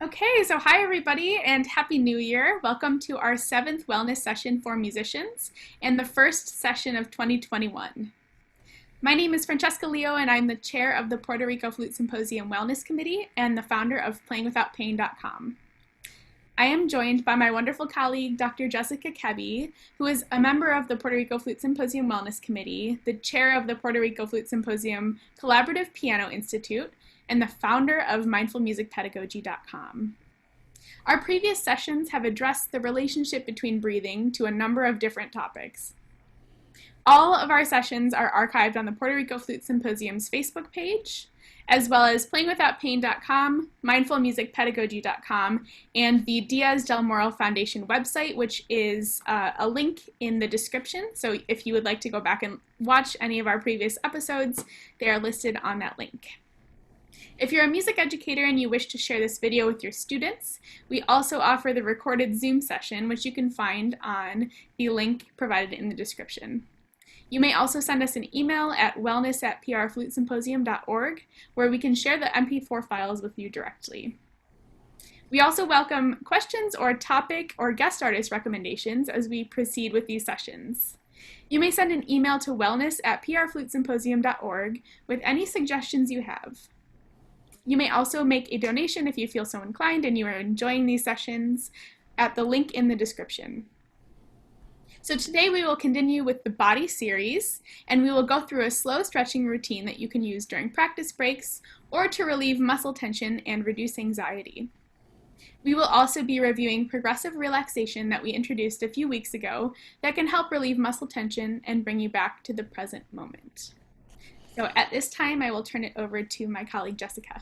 Okay, so hi everybody and Happy New Year. Welcome to our 7th wellness session for musicians and the first session of 2021. My name is Francesca Leo and I'm the chair of the Puerto Rico Flute Symposium Wellness Committee and the founder of playingwithoutpain.com. I am joined by my wonderful colleague, Dr. Jessica Koebbe, who is a member of the Puerto Rico Flute Symposium Wellness Committee, the chair of the Puerto Rico Flute Symposium Collaborative Piano Institute, and the founder of mindfulmusicpedagogy.com. Our previous sessions have addressed the relationship between breathing to a number of different topics. All of our sessions are archived on the Puerto Rico Flute Symposium's Facebook page, as well as playingwithoutpain.com, mindfulmusicpedagogy.com, and the Diaz del Moral Foundation website, which is a link in the description. So if you would like to go back and watch any of our previous episodes, they are listed on that link. If you're a music educator and you wish to share this video with your students, we also offer the recorded Zoom session, which you can find on the link provided in the description. You may also send us an email at wellness@prflutesymposium.org, where we can share the MP4 files with you directly. We also welcome questions or topic or guest artist recommendations as we proceed with these sessions. You may send an email to wellness@prflutesymposium.org with any suggestions you have. You may also make a donation if you feel so inclined and you are enjoying these sessions at the link in the description. So today we will continue with the body series, and we will go through a slow stretching routine that you can use during practice breaks or to relieve muscle tension and reduce anxiety. We will also be reviewing progressive relaxation that we introduced a few weeks ago that can help relieve muscle tension and bring you back to the present moment. So at this time, I will turn it over to my colleague Jessica.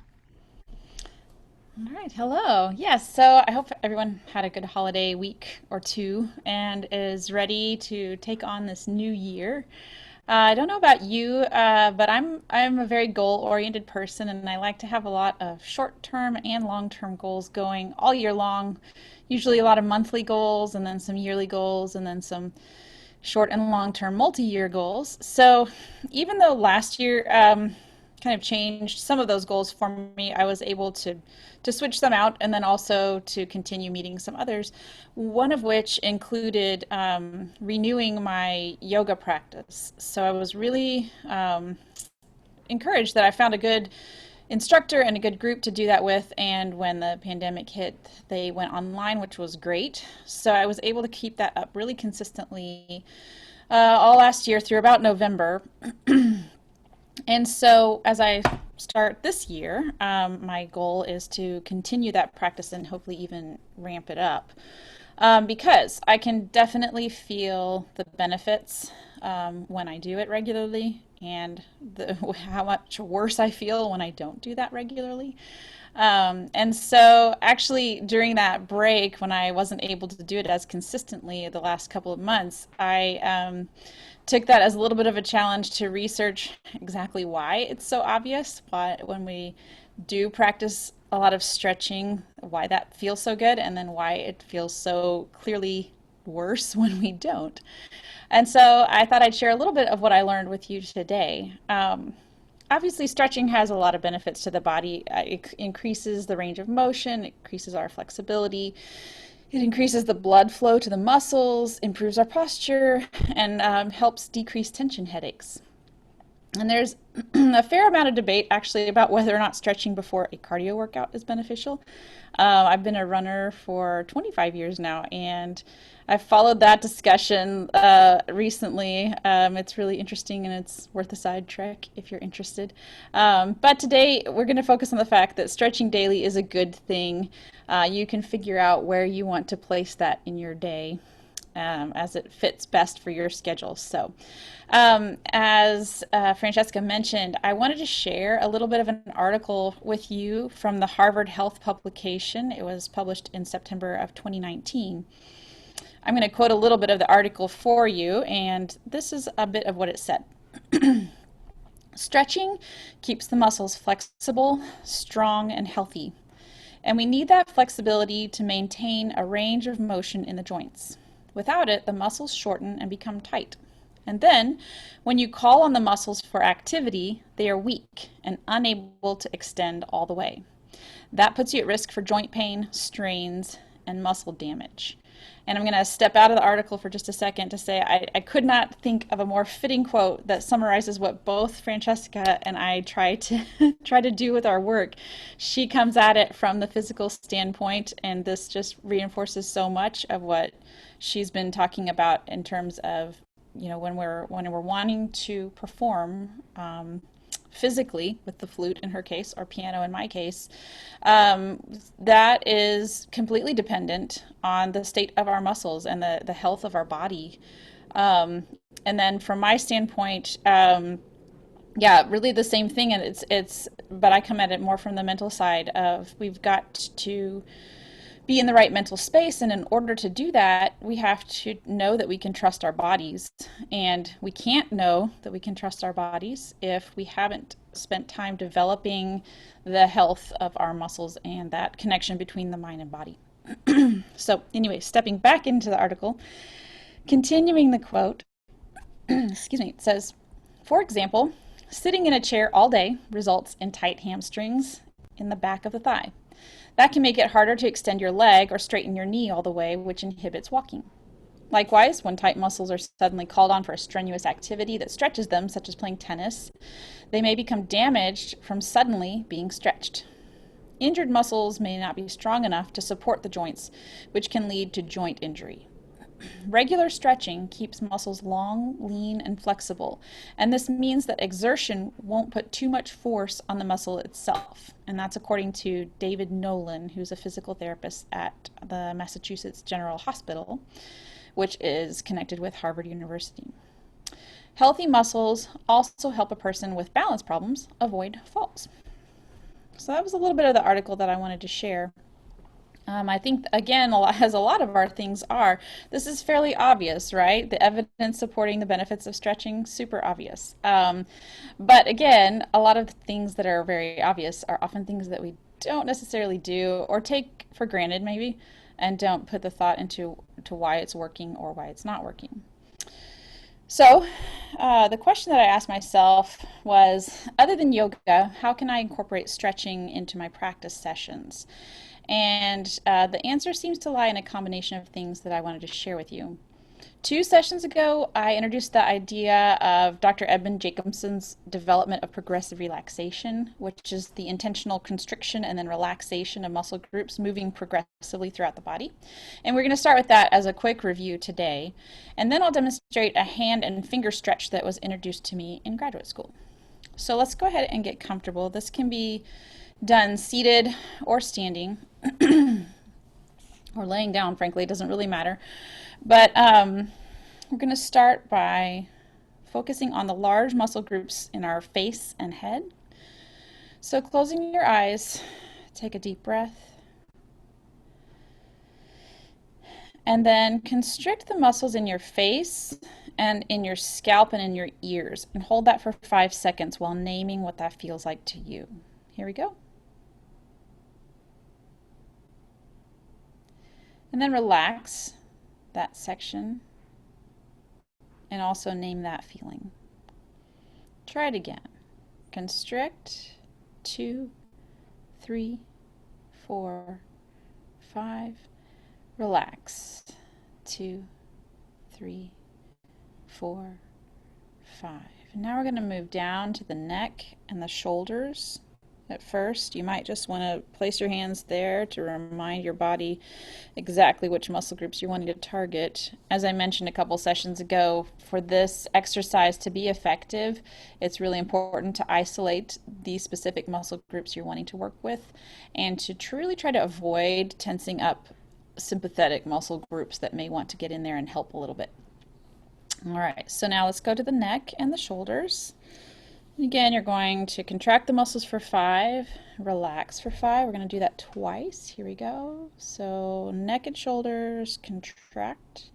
All right, hello. Yes, so I hope everyone had a good holiday week or two and is ready to take on this new year. I don't know about you, but I'm a very goal-oriented person, and I like to have a lot of short-term and long-term goals going all year long. Usually a lot of monthly goals, and then some yearly goals, and then some short and long-term multi-year goals. So even though last year kind of changed some of those goals for me, I was able to switch them out and then also to continue meeting some others, one of which included renewing my yoga practice. So I was really encouraged that I found a good instructor and a good group to do that with, and when the pandemic hit, they went online, which was great. So I was able to keep that up really consistently all last year through about November. And so as I start this year, my goal is to continue that practice and hopefully even ramp it up, because I can definitely feel the benefits when I do it regularly, and how much worse I feel when I don't do that regularly. And so actually during that break, when I wasn't able to do it as consistently the last couple of months, I took that as a little bit of a challenge to research exactly why it's so obvious, why when we do practice a lot of stretching, why that feels so good, and then why it feels so clearly worse when we don't. And so I thought I'd share a little bit of what I learned with you today. Obviously, stretching has a lot of benefits to the body. It increases the range of motion, it increases our flexibility, it increases the blood flow to the muscles, improves our posture, and helps decrease tension headaches. And there's a fair amount of debate actually about whether or not stretching before a cardio workout is beneficial. I've been a runner for 25 years now, and I've followed that discussion recently. It's really interesting, and it's worth a side trek if you're interested. But today we're going to focus on the fact that stretching daily is a good thing. You can figure out where you want to place that in your day as it fits best for your schedule. So as Francesca mentioned, I wanted to share a little bit of an article with you from the Harvard Health publication. It was published in September of 2019. I'm going to quote a little bit of the article for you, and this is a bit of what it said. Stretching keeps the muscles flexible, strong, and healthy. And we need that flexibility to maintain a range of motion in the joints. Without it, the muscles shorten and become tight. And then, when you call on the muscles for activity, they are weak and unable to extend all the way. That puts you at risk for joint pain, strains, and muscle damage. And I'm going to step out of the article for just a second to say I could not think of a more fitting quote that summarizes what both Francesca and I try to try to do with our work. She comes at it from the physical standpoint, and this just reinforces so much of what she's been talking about in terms of, when we're wanting to perform physically with the flute in her case, or piano in my case, that is completely dependent on the state of our muscles and the health of our body. And then from my standpoint, yeah, really the same thing. And but I come at it more from the mental side of we've got to be in the right mental space. And in order to do that, we have to know that we can trust our bodies. And we can't know that we can trust our bodies if we haven't spent time developing the health of our muscles and that connection between the mind and body. So, anyway, stepping back into the article, continuing the quote, excuse me, it says, for example, sitting in a chair all day results in tight hamstrings in the back of the thigh. That can make it harder to extend your leg or straighten your knee all the way, which inhibits walking. Likewise, when tight muscles are suddenly called on for a strenuous activity that stretches them, such as playing tennis, they may become damaged from suddenly being stretched. Injured muscles may not be strong enough to support the joints, which can lead to joint injury. Regular stretching keeps muscles long, lean, and flexible, and this means that exertion won't put too much force on the muscle itself. And that's according to David Nolan, who's a physical therapist at the Massachusetts General Hospital, which is connected with Harvard University. Healthy muscles also help a person with balance problems avoid falls. So that was a little bit of the article that I wanted to share. I think, again, as a lot of our things are, this is fairly obvious, right? The evidence supporting the benefits of stretching, super obvious. But again, a lot of things that are very obvious are often things that we don't necessarily do or take for granted, maybe, and don't put the thought into why it's working or why it's not working. So, the question that I asked myself was, other than yoga, how can I incorporate stretching into my practice sessions? And the answer seems to lie in a combination of things that I wanted to share with you. 2 sessions ago, I introduced the idea of Dr. Edmund Jacobson's development of progressive relaxation, which is the intentional constriction and then relaxation of muscle groups moving progressively throughout the body. And we're going to start with that as a quick review today. And then I'll demonstrate a hand and finger stretch that was introduced to me in graduate school. So let's go ahead and get comfortable. This can be done seated or standing or laying down, frankly, it doesn't really matter. But we're going to start by focusing on the large muscle groups in our face and head. So closing your eyes, take a deep breath. And then constrict the muscles in your face and in your scalp and in your ears. And hold that for 5 seconds while naming what that feels like to you. Here we go. And then relax that section and also name that feeling. Try it again. Constrict, 2, 3, 4, 5. Relax, 2, 3, 4, 5. Now we're going to move down to the neck and the shoulders. At first, you might just want to place your hands there to remind your body exactly which muscle groups you're wanting to target. As I mentioned a couple sessions ago, for this exercise to be effective, it's really important to isolate the specific muscle groups you're wanting to work with and to truly try to avoid tensing up sympathetic muscle groups that may want to get in there and help a little bit. All right, so now let's go to the neck and the shoulders. Again, you're going to contract the muscles for 5, relax for 5. We're going to do that twice. Here we go. So neck and shoulders, contract,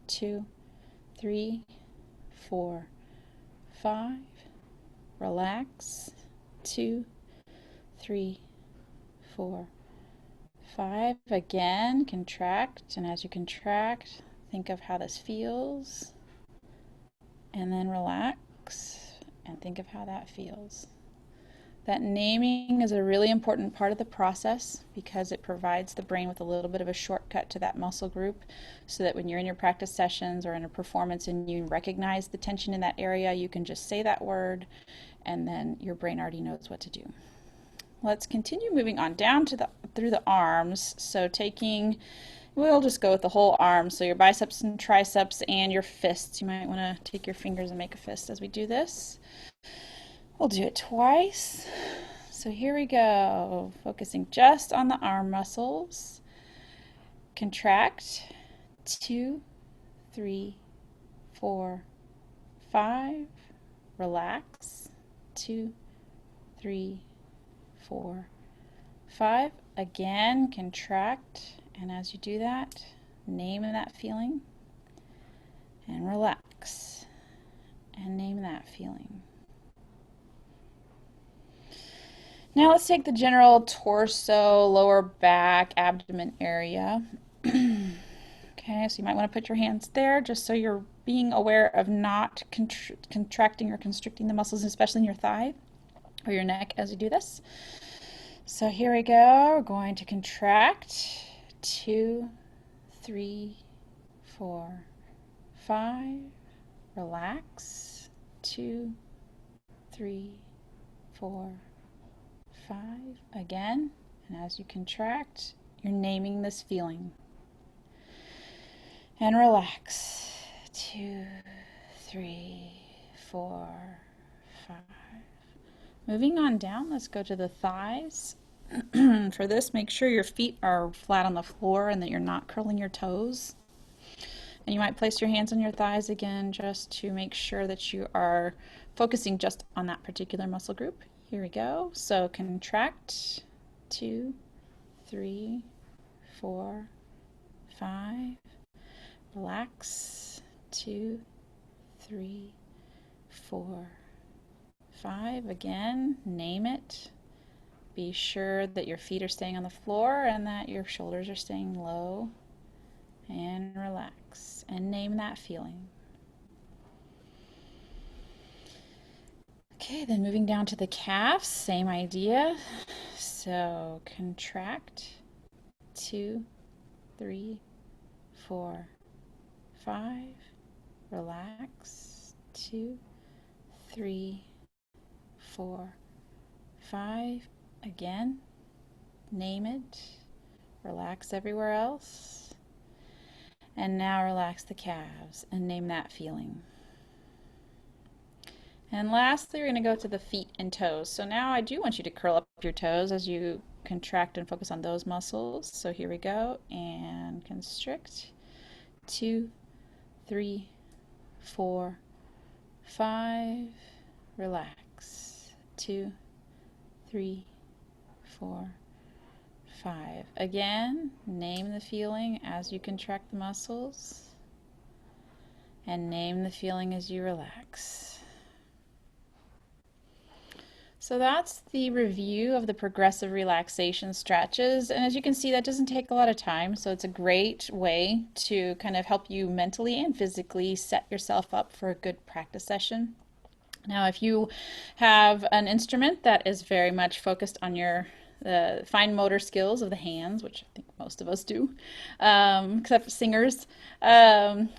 2, 3, 4, 5. Relax, 2, 3, 4, 5. Again, contract. And as you contract, think of how this feels. And then relax. And think of how that feels. That naming is a really important part of the process because it provides the brain with a little bit of a shortcut to that muscle group so that when you're in your practice sessions or in a performance and you recognize the tension in that area, you can just say that word and then your brain already knows what to do. Let's continue moving on down to through the arms. So we'll just go with the whole arm. So your biceps and triceps and your fists. You might want to take your fingers and make a fist as we do this. We'll do it twice. So here we go. Focusing just on the arm muscles. Contract. 2, 3, 4, 5. Relax. 2, 3, 4, 5. Again, contract. And as you do that, name that feeling. And relax. And name that feeling. Now let's take the general torso, lower back, abdomen area. Okay, so you might want to put your hands there just so you're being aware of not contracting or constricting the muscles, especially in your thigh or your neck as you do this. So here we go. We're going to contract. 2, 3, 4, 5. Relax. 2, 3, 4, 5. Again, and as you contract, you're naming this feeling. And relax. 2, 3, 4, 5. Moving on down, let's go to the thighs. For this, make sure your feet are flat on the floor and that you're not curling your toes. And you might place your hands on your thighs again just to make sure that you are focusing just on that particular muscle group. Here we go. So contract. 2, 3, 4, 5. Relax. 2, 3, 4, 5. Again, name it. Be sure that your feet are staying on the floor and that your shoulders are staying low. And relax. And name that feeling. Okay, then moving down to the calves, same idea. So contract. 2, 3, 4, 5. Relax. 2, 3, 4, 5. Again, name it. Relax everywhere else. And now relax the calves and name that feeling. And lastly, we're going to go to the feet and toes. So now I do want you to curl up your toes as you contract and focus on those muscles. So here we go. And constrict. 2, 3, 4, 5. Relax. 2, 3, 4, 5. Again, name the feeling as you contract the muscles. And name the feeling as you relax. So that's the review of the progressive relaxation stretches. And as you can see, that doesn't take a lot of time. So it's a great way to kind of help you mentally and physically set yourself up for a good practice session. Now, if you have an instrument that is very much focused on your fine motor skills of the hands, which I think most of us do, except singers, and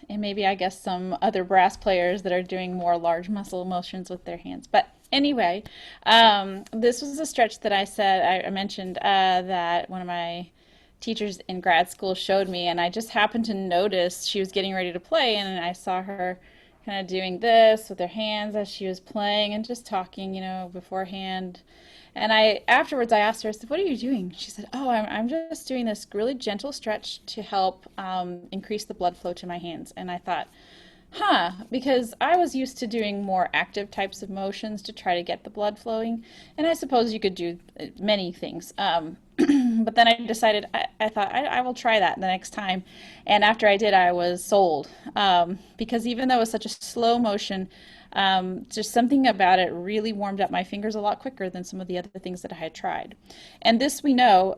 maybe I guess some other brass players that are doing more large muscle motions with their hands. But anyway, this was a stretch that I mentioned that one of my teachers in grad school showed me, and I just happened to notice she was getting ready to play, and I saw her kind of doing this with her hands as she was playing and just talking, beforehand. And afterwards I asked her, I said, "What are you doing?" She said, "Oh, I'm just doing this really gentle stretch to help increase the blood flow to my hands." And I thought, because I was used to doing more active types of motions to try to get the blood flowing. And I suppose you could do many things. But then I decided, I thought, I will try that the next time. And after I did, I was sold. Because even though it was such a slow motion, just something about it really warmed up my fingers a lot quicker than some of the other things that I had tried. And this we know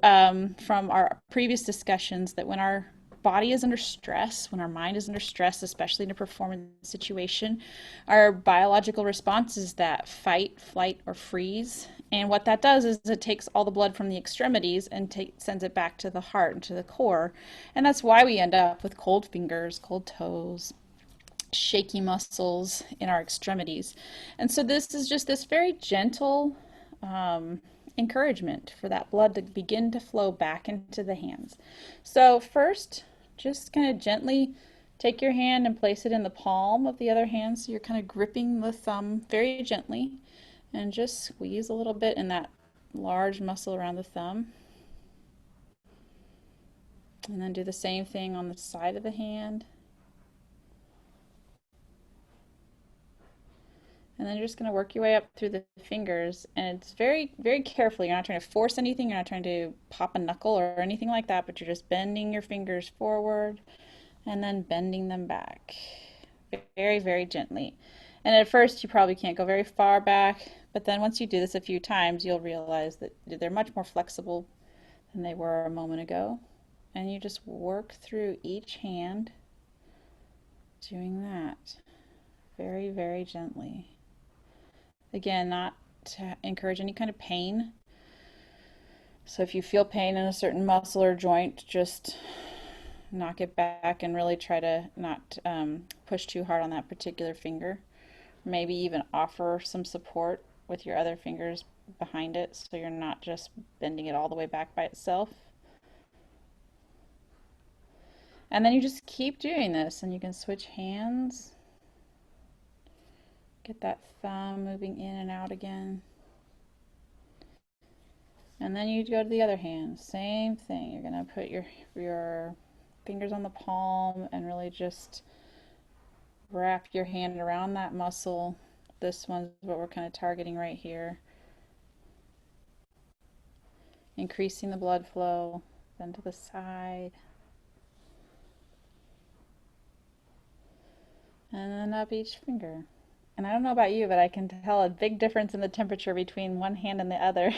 from our previous discussions that when our body is under stress, when our mind is under stress, especially in a performance situation, our biological response is that fight, flight, or freeze. And what that does is it takes all the blood from the extremities and sends it back to the heart and to the core. And that's why we end up with cold fingers, cold toes, shaky muscles in our extremities. And so this is just this very gentle encouragement for that blood to begin to flow back into the hands. So first, just kind of gently take your hand and place it in the palm of the other hand. So you're kind of gripping the thumb very gently and just squeeze a little bit in that large muscle around the thumb. And then do the same thing on the side of the hand. And then you're just going to work your way up through the fingers. And it's very, very carefully. You're not trying to force anything. You're not trying to pop a knuckle or anything like that, but you're just bending your fingers forward and then bending them back. Very, very gently. And at first, you probably can't go very far back, but then once you do this a few times, you'll realize that they're much more flexible than they were a moment ago. And you just work through each hand doing that very, very gently. Again, not to encourage any kind of pain. So if you feel pain in a certain muscle or joint, just knock it back and really try to not push too hard on that particular finger. Maybe even offer some support with your other fingers behind it so you're not just bending it all the way back by itself. And then you just keep doing this, and you can switch hands. Get that thumb moving in and out again. And then you go to the other hand. Same thing. You're going to put your fingers on the palm and really just wrap your hand around that muscle. This one's what we're kind of targeting right here. Increasing the blood flow. Then to the side. And then up each finger. And I don't know about you, but I can tell a big difference in the temperature between one hand and the other.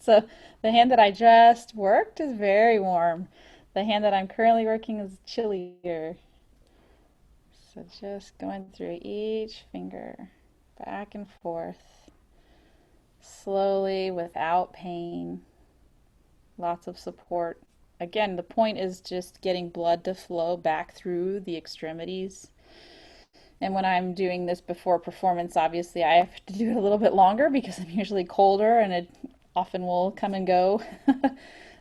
So the hand that I just worked is very warm. The hand that I'm currently working is chillier. So just going through each finger, back and forth, slowly, without pain, lots of support. Again, the point is just getting blood to flow back through the extremities. And when I'm doing this before performance, obviously I have to do it a little bit longer because I'm usually colder and it often will come and go.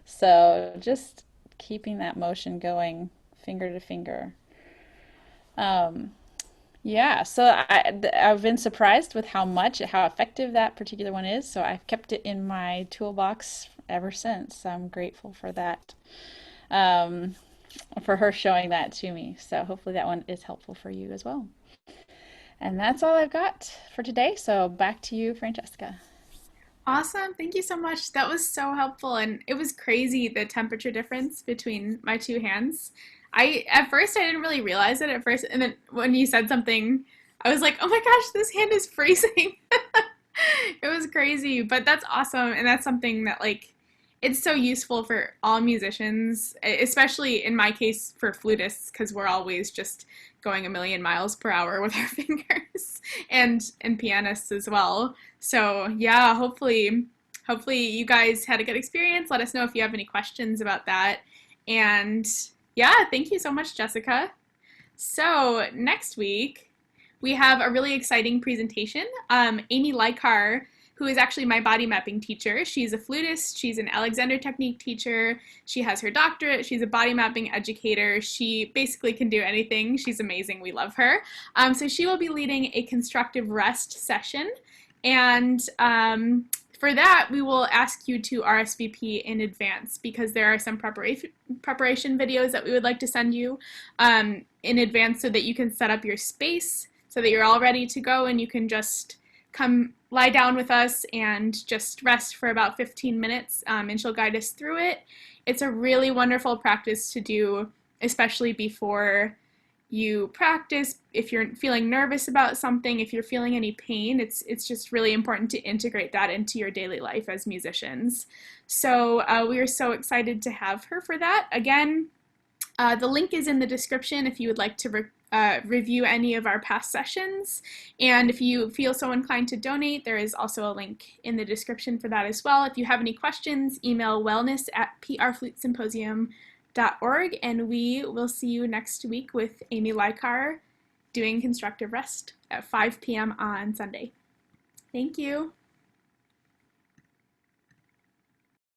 So just keeping that motion going finger to finger. Yeah, so I've been surprised with how effective that particular one is. So I've kept it in my toolbox ever since. I'm grateful for that, for her showing that to me. So hopefully that one is helpful for you as well. And that's all I've got for today. So back to you, Francesca. Awesome. Thank you so much. That was so helpful. And it was crazy the temperature difference between my two hands. At first I didn't really realize it at first. And then when you said something, I was like, oh my gosh, this hand is freezing. It was crazy, but that's awesome. And that's something that it's so useful for all musicians, especially in my case for flutists, because we're always just going a million miles per hour with our fingers, and pianists as well. So yeah, hopefully you guys had a good experience. Let us know if you have any questions about that. And yeah, thank you so much, Jessica. So next week we have a really exciting presentation. Amy Likar, who is actually my body mapping teacher. She's a flutist. She's an Alexander Technique teacher. She has her doctorate. She's a body mapping educator. She basically can do anything. She's amazing. We love her. So she will be leading a constructive rest session. And for that, we will ask you to RSVP in advance because there are some preparation videos that we would like to send you in advance so that you can set up your space so that you're all ready to go and you can just come lie down with us and just rest for about 15 minutes, and she'll guide us through it. It's a really wonderful practice to do, especially before you practice. If you're feeling nervous about something, if you're feeling any pain, it's just really important to integrate that into your daily life as musicians. So we are so excited to have her for that. Again, The link is in the description if you would like to review any of our past sessions. And if you feel so inclined to donate, there is also a link in the description for that as well. If you have any questions, email wellness@prflutesymposium.org, and we will see you next week with Amy Lykar doing constructive rest at 5 p.m. on Sunday. Thank you.